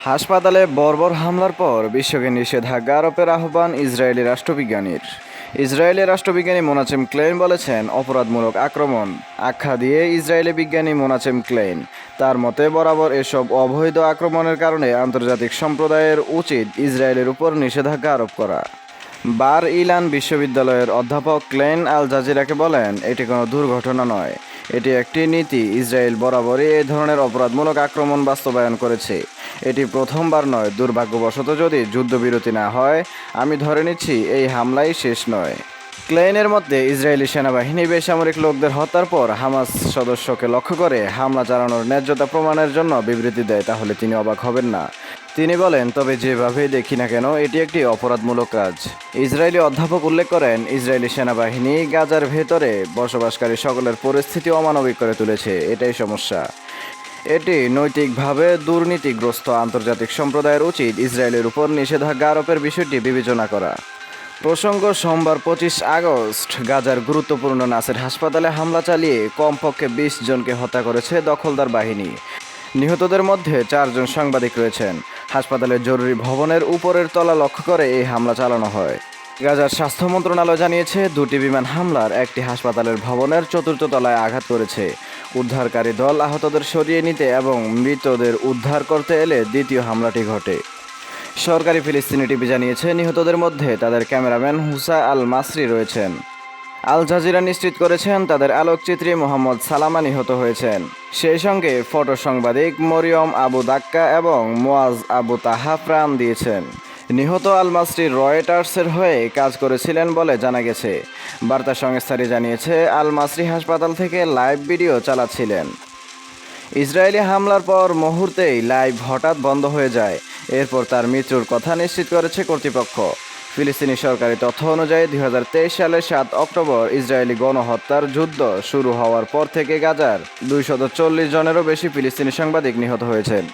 হাসপাতালে বর্বর হামলার পর বিশ্বকে নিষেধাজ্ঞা আরোপের আহ্বান ইসরায়েলি রাষ্ট্রবিজ্ঞানীর। ইসরায়েলি রাষ্ট্রবিজ্ঞানী মোনাচেম ক্লেইন বলেছেন, অপরাধমূলক আক্রমণ আখ্যা দিয়ে ইসরায়েলি বিজ্ঞানী মোনাচেম ক্লেইন তার মতে বরাবর এসব অবৈধ আক্রমণের কারণে আন্তর্জাতিক সম্প্রদায়ের উচিত ইসরায়েলের উপর নিষেধাজ্ঞা আরোপ করা। বার ইলান বিশ্ববিদ্যালয়ের অধ্যাপক ক্লেইন আল জাজিরাকে বলেন, এটি কোনো দুর্ঘটনা নয়, এটি একটি নীতি। ইসরায়েল বরাবরই এই ধরনের অপরাধমূলক আক্রমণ বাস্তবায়ন করেছে। এটি প্রথমবার নয়। দুর্ভাগ্যবশত যদি যুদ্ধবিরতি না হয়, আমি ধরে নিচ্ছি এই হামলাই শেষ নয়। ক্লেইনের মধ্যে ইসরায়েলি সেনাবাহিনী বেসামরিক লোকদের হত্যার পর হামাস সদস্যকে লক্ষ্য করে হামলা চালানোর ন্যায্যতা প্রমাণের জন্য বিবৃতি দেয়, তাহলে তিনি অবাক হবেন না। তিনি বলেন, তবে যেভাবেই দেখি না কেন এটি একটি অপরাধমূলক কাজ। ইসরায়েলি অধ্যাপক উল্লেখ করেন, ইসরায়েলি সেনাবাহিনী গাজার ভেতরে বসবাসকারী সকলের পরিস্থিতি অমানবিক করে তুলেছে। এটাই সমস্যা। এটি নৈতিকভাবে দুর্নীতিগ্রস্ত। আন্তর্জাতিক সম্প্রদায়ের উচিত ইসরায়েলের উপর নিষেধাজ্ঞা আরোপের বিষয়টি বিবেচনা করা। প্রসঙ্গ, সোমবার 25 আগস্ট গাজার গুরুত্বপূর্ণ নাসের হাসপাতালে হামলা চালিয়ে কমপক্ষে 20 জনকে হত্যা করেছে দখলদার বাহিনী। নিহতদের মধ্যে 4 জন সাংবাদিক রয়েছেন। হাসপাতালের জরুরি ভবনের উপরের তলা লক্ষ্য করে এই হামলা চালানো হয়। গাজার স্বাস্থ্য মন্ত্রণালয় জানিয়েছে, 2টি বিমান হামলার একটি হাসপাতালের ভবনের 4র্থ তলায় আঘাত করেছে। উদ্ধারকারী দল আহতদের সরিয়ে নিতে এবং মৃতদের উদ্ধার করতে এলে দ্বিতীয় হামলাটি ঘটে। সরকারি ফিলিস্তিনি টিভি জানিয়েছে, নিহতদের মধ্যে তাদের ক্যামেরাম্যান হুসা আল মাসরি রয়েছেন। আল জাজিরা নিশ্চিত করেছেন, তাদের আলোকচিত্রী মোহাম্মদ সালামা নিহত হয়েছেন। সেই সঙ্গে ফটো সাংবাদিক মরিয়ম আবু দাক্কা এবং মোয়াজ আবু তাহা প্রাণ দিয়েছেন। নিহত আল মাসরি রয়টার্সের হয়ে কাজ করেছিলেন বলে জানা গেছে। বার্তা সংস্থাটি জানিয়েছে, আল মাসরি হাসপাতাল থেকে লাইভ ভিডিও চালাচ্ছিলেন। ইসরায়েলি হামলার পর মুহূর্তেই লাইভ হঠাৎ বন্ধ হয়ে যায়। এরপর তার মৃত্যুর কথা নিশ্চিত করেছে কর্তৃপক্ষ। ফিলিস্তিনি সরকারি তথ্য অনুযায়ী 2023 সালের 7 অক্টোবর ইসরায়েলি গণহত্যার যুদ্ধ শুরু হওয়ার পর থেকে গাজার 240 জনেরও বেশি ফিলিস্তিনি সাংবাদিক নিহত হয়েছেন।